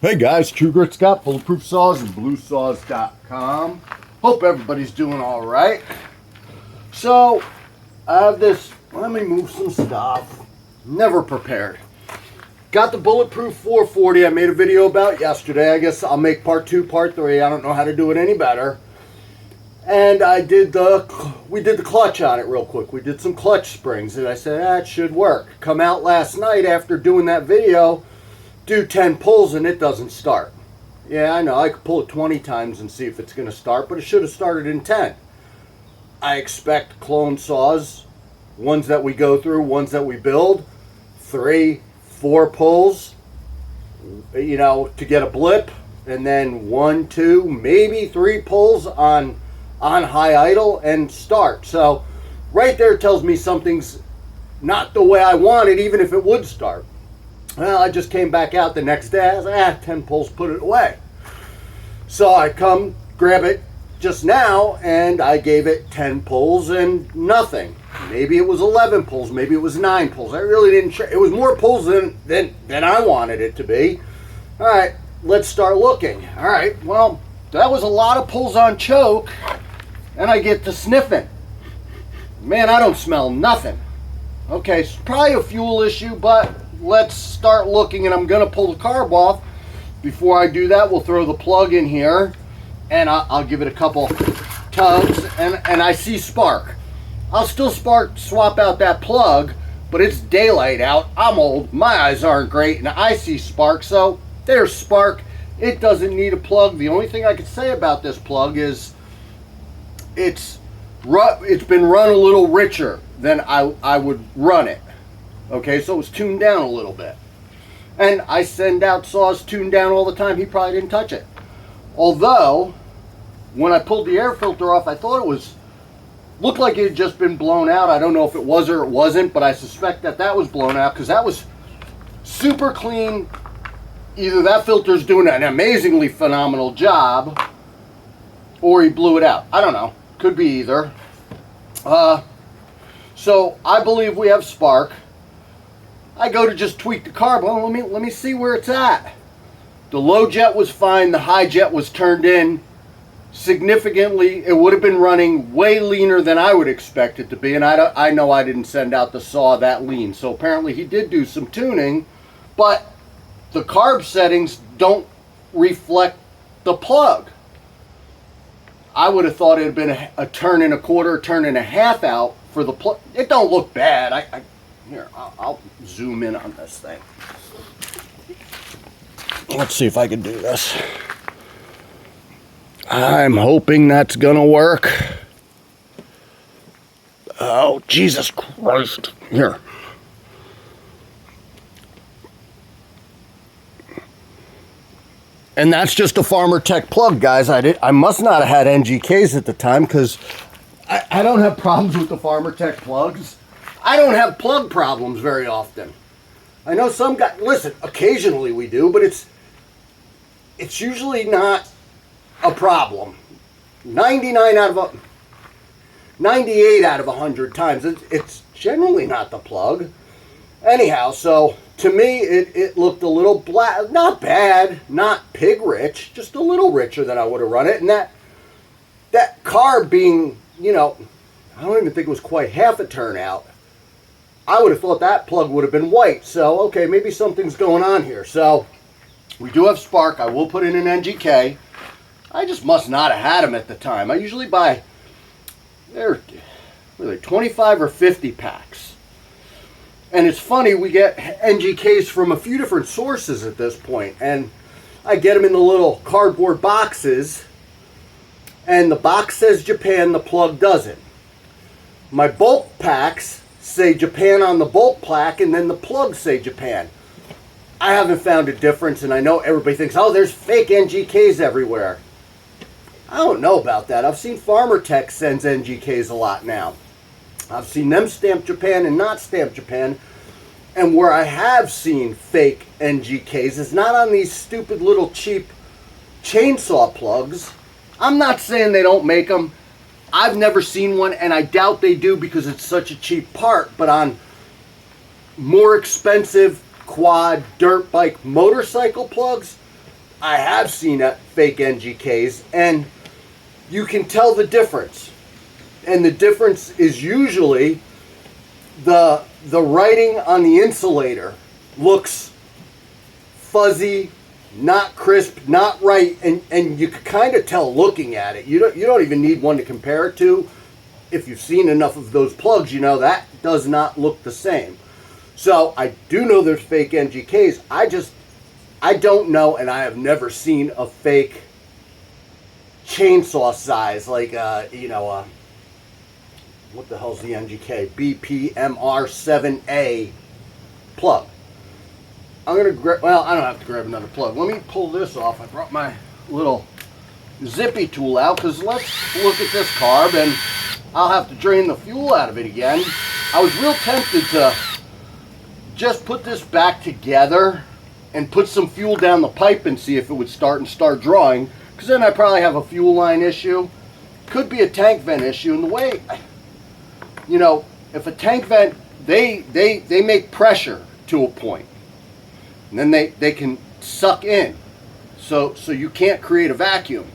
Hey guys, True Grit Scott, Bulletproof Saws and BLUESAWS.com. Hope everybody's doing all right. So, I have this, let me move some stuff. Never prepared. Got the Bulletproof 440 I made a video about yesterday. I guess I'll make part 2, part 3. I don't know how to do it any better. And we did the clutch on it real quick. We did some clutch springs and I said, it should work. Come out last night after doing that video, do 10 pulls and it doesn't start. Yeah, I know, I could pull it 20 times and see if it's going to start, but it should have started in 10. I expect clone saws, ones that we go through, ones that we build, 3, 4 pulls, you know, to get a blip, and then 1, 2, maybe 3 pulls on high idle and start. So right there tells me something's not the way I want it, even if it would start. Well, I just came back out the next day. I was like, 10 pulls, put it away. So I come grab it just now, and I gave it 10 pulls and nothing. Maybe it was 11 pulls, maybe it was 9 pulls. I really didn't sure. It was more pulls than I wanted it to be. All right, let's start looking. All right, well, that was a lot of pulls on choke, and I get to sniffing. Man, I don't smell nothing. Okay, it's probably a fuel issue, but let's start looking, and I'm going to pull the carb off. Before I do that, we'll throw the plug in here, and I'll give it a couple tugs, and I see spark. I'll still swap out that plug, but it's daylight out. I'm old. My eyes aren't great, and I see spark, so there's spark. It doesn't need a plug. The only thing I can say about this plug is it's been run a little richer than I would run it. Okay, so it was tuned down a little bit. And I send out saws tuned down all the time. He probably didn't touch it. Although, when I pulled the air filter off, I thought it looked like it had just been blown out. I don't know if it was or it wasn't, but I suspect that was blown out because that was super clean. Either that filter's doing an amazingly phenomenal job, or he blew it out. I don't know. Could be either. So I believe we have spark. I go to just tweak the carb. Well, let me see where it's at. The low jet was fine. The high jet was turned in significantly. It would have been running way leaner than I would expect it to be. And I know I didn't send out the saw that lean. So apparently he did do some tuning. But the carb settings don't reflect the plug. I would have thought it had been a turn and a quarter, turn and a half out for the plug. It don't look bad. Here, I'll zoom in on this thing. Let's see if I can do this. I'm hoping that's gonna work. Oh, Jesus Christ. Here. And that's just a Farmer Tech plug, guys. I must not have had NGKs at the time because I don't have problems with the Farmer Tech plugs. I don't have plug problems very often. I know some guys, listen, occasionally we do, but it's usually not a problem. 98 out of 100 times, it's generally not the plug. Anyhow, so to me, it looked a little black, not bad, not pig rich, just a little richer than I would have run it. And that carb being, you know, I don't even think it was quite half a turnout. I would have thought that plug would have been white. So, okay, maybe something's going on here. So, we do have spark. I will put in an NGK. I just must not have had them at the time. I usually buy, they're 25 or 50 packs. And it's funny, we get NGKs from a few different sources at this point. And I get them in the little cardboard boxes. And the box says Japan, the plug doesn't. My bulk packs say Japan on the bolt plaque, and then the plugs say Japan. I haven't found a difference, and I know everybody thinks, oh, there's fake NGKs everywhere. I don't know about that. I've seen Farmer Tech sends NGKs a lot now. I've seen them stamp Japan and not stamp Japan. And where I have seen fake NGKs is not on these stupid little cheap chainsaw plugs. I'm not saying they don't make them. I've never seen one, and I doubt they do because it's such a cheap part, but on more expensive quad dirt bike motorcycle plugs, I have seen fake NGKs, and you can tell the difference. And the difference is usually the writing on the insulator looks fuzzy, not crisp, not right, and you can kind of tell looking at it. You don't even need one to compare it to. If you've seen enough of those plugs, you know that does not look the same. So I do know there's fake NGKs. I don't know, and I have never seen a fake chainsaw size, like what the hell's the NGK? BPMR7A plug. I'm gonna grab, well, I don't have to grab another plug. Let me pull this off. I brought my little zippy tool out, because let's look at this carb, and I'll have to drain the fuel out of it again. I was real tempted to just put this back together and put some fuel down the pipe and see if it would start drawing, because then I probably have a fuel line issue. Could be a tank vent issue. And the way, you know, if a tank vent, they make pressure to a point, and then they can suck in, so you can't create a vacuum.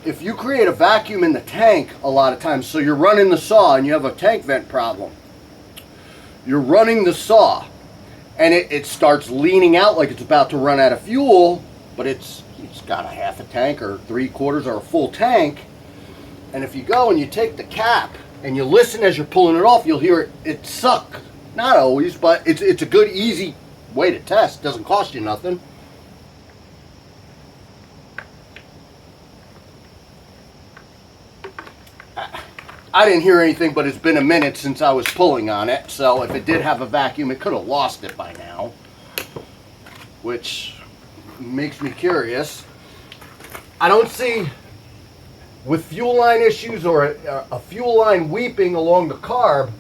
If you create a vacuum in the tank a lot of times, so you're running the saw and you have a tank vent problem, you're running the saw and it starts leaning out like it's about to run out of fuel, but it's got a half a tank or 3/4 or a full tank. And if you go and you take the cap and you listen as you're pulling it off, you'll hear it suck. Not always, but it's a good, easy way to test. Doesn't cost you nothing. I didn't hear anything, but it's been a minute since I was pulling on it, so if it did have a vacuum, it could have lost it by now, which makes me curious. I don't see, with fuel line issues or a fuel line weeping along the carb,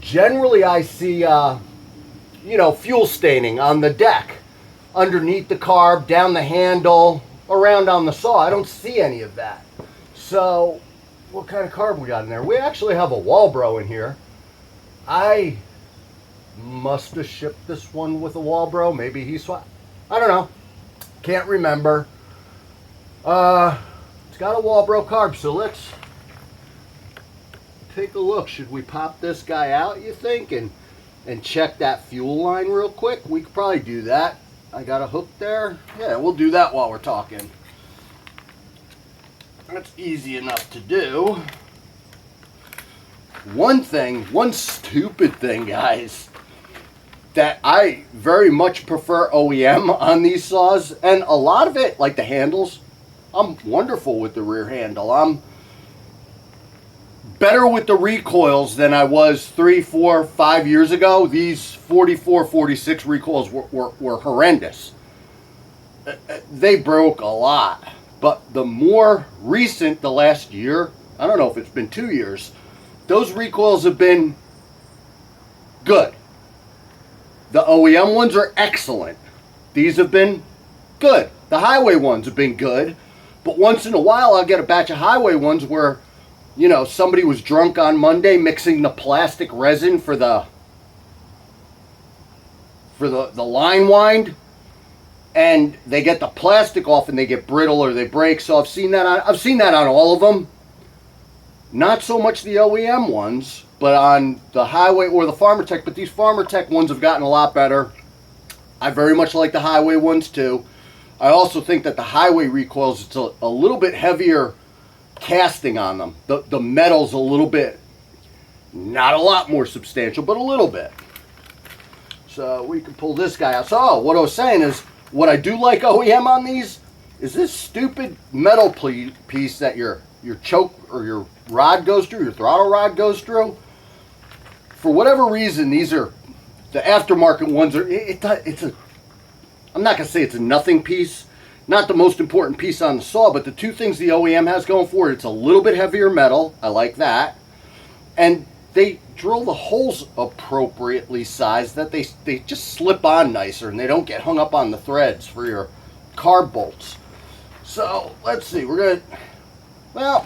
generally I see fuel staining on the deck, underneath the carb, down the handle, around on the saw. I don't see any of that. So what kind of carb we got in there? We actually have a Walbro in here. I must have shipped this one with a Walbro. Maybe he swapped. I don't know. Can't remember. It's got a Walbro carb, so let's take a look. Should we pop this guy out, you think, and check that fuel line real quick? We could probably do that. I got a hook there. Yeah, we'll do that while we're talking. That's easy enough to do. One stupid thing, guys, that I very much prefer OEM on these saws, and a lot of it, like the handles, I'm wonderful with the rear handle. I'm better with the recoils than I was 3, 4, 5 years ago. These 44, 46 recoils were horrendous. They broke a lot. But the more recent, the last year, I don't know if it's been 2 years, those recoils have been good. The OEM ones are excellent. These have been good. The highway ones have been good. But once in a while, I'll get a batch of highway ones where, you know, somebody was drunk on Monday mixing the plastic resin for the line wind, and they get the plastic off and they get brittle or they break. So I've seen that on all of them. Not so much the OEM ones, but on the highway or the Farmer Tech. But these Farmer Tech ones have gotten a lot better. I very much like the highway ones too. I also think that the highway recoils, it's a little bit heavier casting on them. The metal's a little bit, not a lot more substantial, but a little bit. So we can pull this guy out. So what I was saying is, what I do like OEM on these is this stupid metal piece that your choke or your rod goes through, your throttle rod goes through. For whatever reason, these are the aftermarket ones. I'm not gonna say it's a nothing piece, not the most important piece on the saw, but the two things the OEM has going for it, it's a little bit heavier metal. I like that, and they drill the holes appropriately sized that they just slip on nicer and they don't get hung up on the threads for your carb bolts. So let's see, well,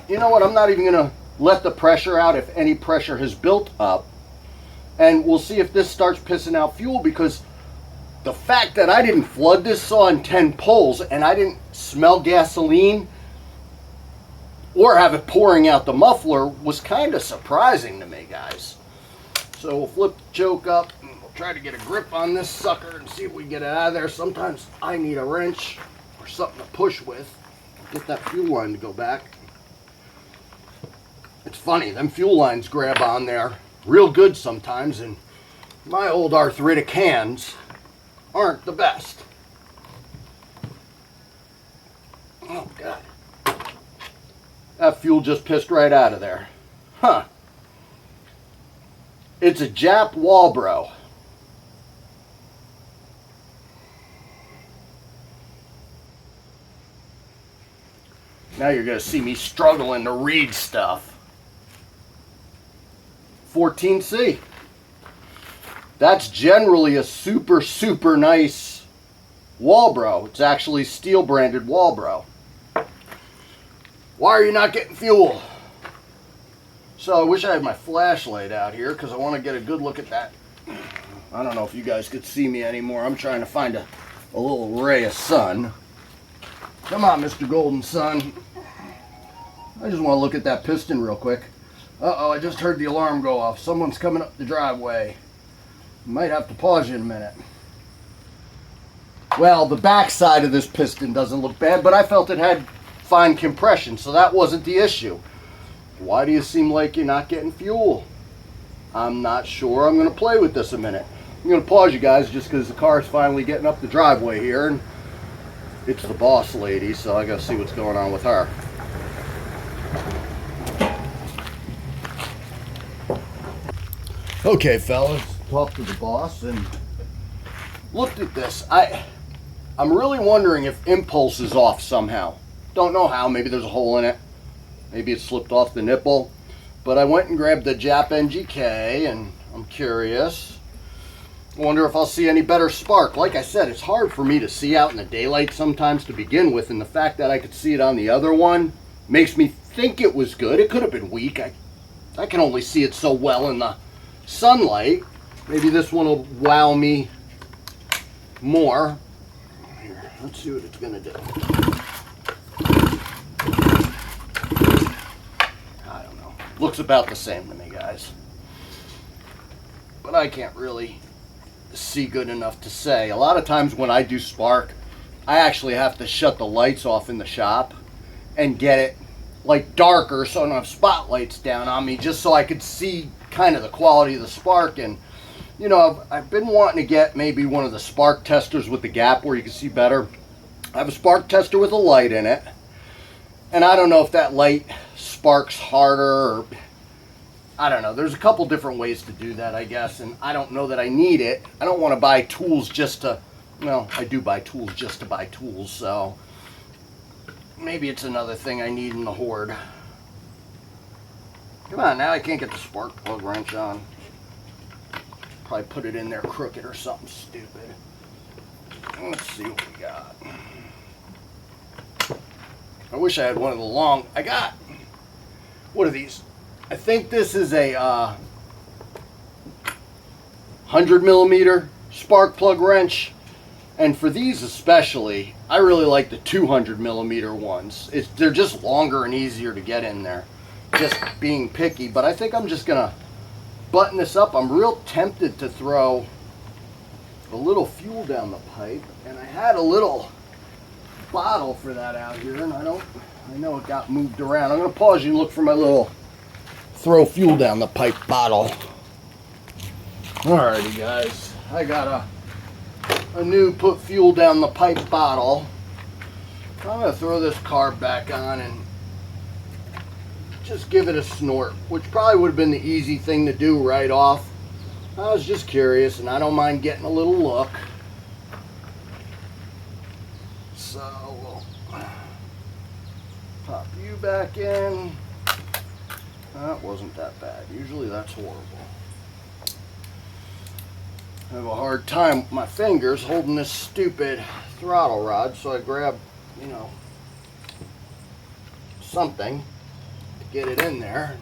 you know what, I'm not even gonna let the pressure out if any pressure has built up, and we'll see if this starts pissing out fuel, because the fact that I didn't flood this saw in 10 pulls and I didn't smell gasoline or have it pouring out the muffler was kind of surprising to me, guys. So we'll flip the choke up and we'll try to get a grip on this sucker and see if we can get it out of there. Sometimes I need a wrench or something to push with. Get that fuel line to go back. It's funny, them fuel lines grab on there real good sometimes, and my old arthritic hands aren't the best. Oh God. That fuel just pissed right out of there. Huh. It's a Jap Walbro. Now you're going to see me struggling to read stuff. 14C. That's generally a super nice Walbro. It's actually steel branded Walbro. Why are you not getting fuel? So I wish I had my flashlight out here because I want to get a good look at that. I don't know if you guys could see me anymore. I'm trying to find a little ray of sun. Come on, Mr. Golden Sun. I just want to look at that piston real quick. Uh-oh, I just heard the alarm go off. Someone's coming up the driveway. Might have to pause you in a minute. Well, the back side of this piston doesn't look bad, but I felt it had fine compression, so that wasn't the issue. Why do you seem like you're not getting fuel? I'm not sure. I'm going to play with this a minute. I'm going to pause you guys just because the car is finally getting up the driveway here, and it's the boss lady, so I got to see what's going on with her. Okay, fellas, talked to the boss and looked at this. I'm really wondering if impulse is off somehow. Don't know how. Maybe there's a hole in it. Maybe it slipped off the nipple. But I went and grabbed the Jap NGK, and I'm curious. I wonder if I'll see any better spark. Like I said, it's hard for me to see out in the daylight sometimes to begin with, and the fact that I could see it on the other one makes me think it was good. It could have been weak. I can only see it so well in the sunlight. Maybe this one will wow me more. Here, let's see what it's gonna do. I don't know. Looks about the same to me, guys. But I can't really see good enough to say. A lot of times when I do spark, I actually have to shut the lights off in the shop and get it like darker so I don't have spotlights down on me, just so I could see kind of the quality of the spark. And you know, I've been wanting to get maybe one of the spark testers with the gap where you can see better. I have a spark tester with a light in it, and I don't know if that light sparks harder, or I don't know. There's a couple different ways to do that, I guess, and I don't know that I need it. I don't want to buy tools just to, well, I do buy tools just to buy tools, so maybe it's another thing I need in the hoard. Come on, now I can't get the spark plug wrench on. Probably put it in there crooked or something stupid. Let's see what we got. I wish I had one of the long. I got, what are these? I think this is a 100mm spark plug wrench. And for these especially, I really like the 200mm ones. They're just longer and easier to get in there. Just being picky, but I think I'm just gonna button this up. I'm real tempted to throw a little fuel down the pipe, and I had a little bottle for that out here, and I know it got moved around. I'm gonna pause you and look for my little throw fuel down the pipe bottle. Alrighty guys, I got a new put fuel down the pipe bottle. I'm gonna throw this carb back on and just give it a snort, which probably would have been the easy thing to do right off. I was just curious, and I don't mind getting a little look. So we'll pop you back in. That wasn't that bad. Usually that's horrible. I have a hard time with my fingers holding this stupid throttle rod, so I grab, you know, something to get it in there.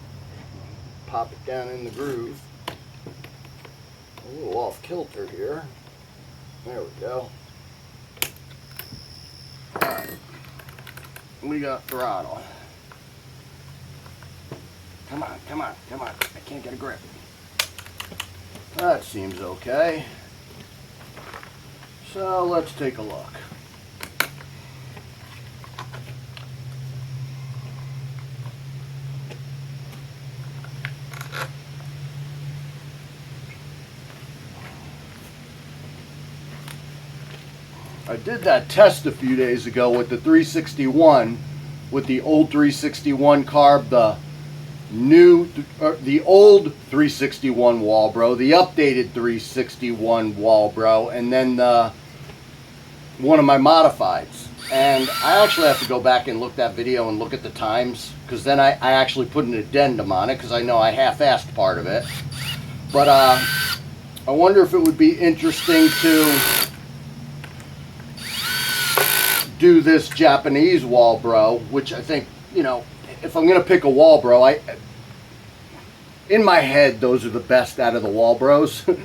Pop it down in the groove. A little off kilter here. There we go. Alright. We got throttle. Come on, come on, come on. I can't get a grip. That seems okay. So let's take a look. I did that test a few days ago with the 361, with the old 361 carb, the old 361 Walbro, the updated 361 Walbro, and then one of my modifieds. And I actually have to go back and look that video and look at the times, because then I actually put an addendum on it, because I know I half-assed part of it. But I wonder if it would be interesting to do this Japanese Walbro, which I think, you know, if I'm going to pick a Walbro, in my head, those are the best out of the Walbros. If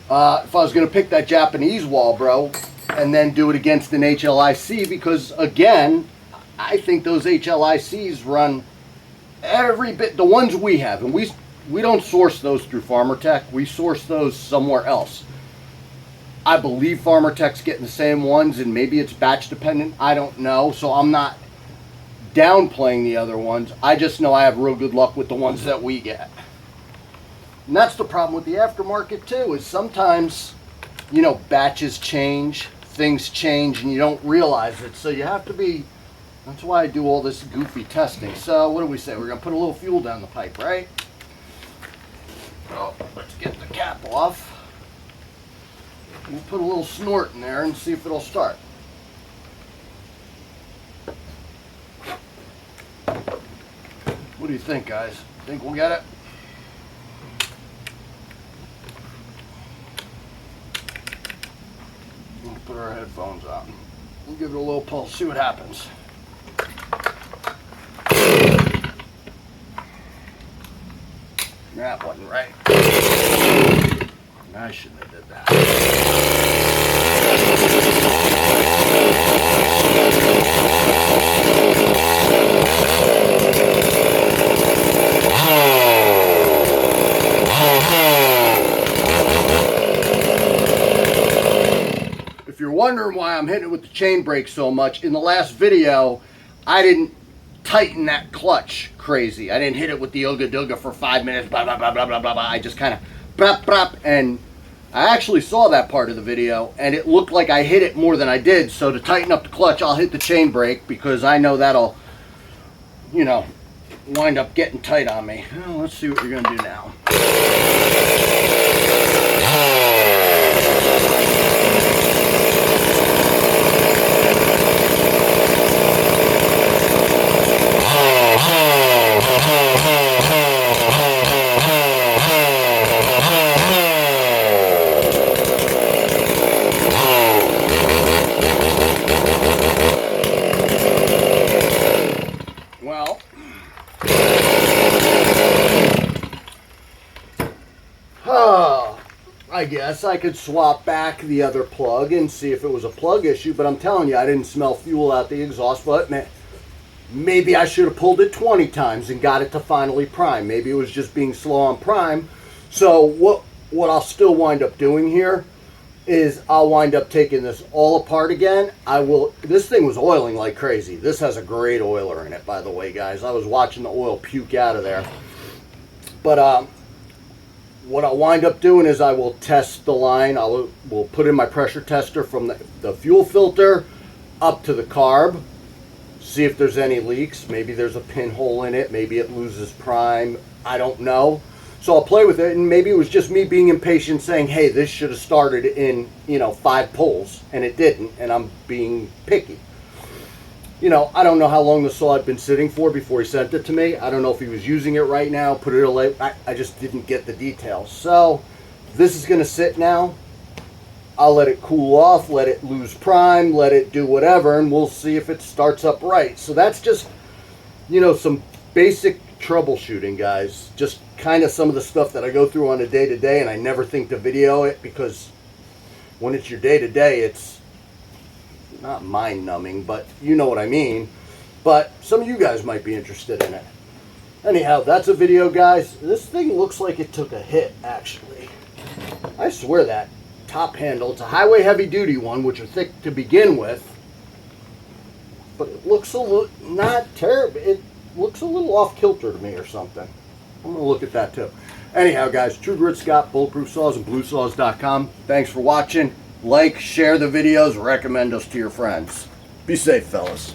I was going to pick that Japanese Walbro and then do it against an HLIC, because again, I think those HLICs run every bit, the ones we have, and we don't source those through Farmer Tech, we source those somewhere else. I believe Farmer Tech's getting the same ones, and maybe it's batch dependent, I don't know, so I'm not downplaying the other ones. I just know I have real good luck with the ones that we get. And that's the problem with the aftermarket too, is sometimes, you know, batches change, things change, and you don't realize it, so you have to be, that's why I do all this goofy testing. So what do we say? We're going to put a little fuel down the pipe, right? Oh, let's get the cap off. We'll put a little snort in there and see if it'll start. What do you think, guys? Think we'll get it? We'll put our headphones on. We'll give it a little pulse, see what happens. That wasn't right. I shouldn't have did that. If you're wondering why I'm hitting it with the chain brake so much, in the last video, I didn't tighten that clutch crazy. I didn't hit it with the Ooga Dooga for 5 minutes, blah, blah, blah, blah, blah, blah, blah. I just kind of brap, brap, and I actually saw that part of the video, and it looked like I hit it more than I did. So to tighten up the clutch, I'll hit the chain brake, because I know that'll, you know, wind up getting tight on me. Well, let's see what you're going to do now. I guess I could swap back the other plug and see if it was a plug issue, but I'm telling you, I didn't smell fuel out the exhaust, but maybe I should have pulled it 20 times and got it to finally prime. Maybe it was just being slow on prime. So what I'll still wind up doing here is I'll wind up taking this all apart again. This thing was oiling like crazy. This has a great oiler in it, by the way, guys. I was watching the oil puke out of there. But what I'll wind up doing is I will test the line. We'll put in my pressure tester from the fuel filter up to the carb, see if there's any leaks. Maybe there's a pinhole in it, maybe it loses prime, I don't know. So I'll play with it, and maybe it was just me being impatient saying, hey, this should have started in, you know, 5 pulls, and it didn't, and I'm being picky. You know, I don't know how long the saw had been sitting for before he sent it to me. I don't know if he was using it right now, put it away. I just didn't get the details. So this is going to sit now. I'll let it cool off, let it lose prime, let it do whatever, and we'll see if it starts up right. So that's just, you know, some basic troubleshooting, guys. Just kind of some of the stuff that I go through on a day-to-day, and I never think to video it because, when it's your day-to-day, it's not mind-numbing, but you know what I mean. But some of you guys might be interested in it. Anyhow, that's a video, guys. This thing looks like it took a hit, actually. I swear that top handle, it's a highway heavy-duty one, which are thick to begin with. But it looks a little, not terrible. It looks a little off-kilter to me or something. I'm going to look at that too. Anyhow, guys, True Grit Scott, Bulletproof Saws, and BLUESAWS.com. Thanks for watching. Like, share the videos, recommend us to your friends. Be safe, fellas.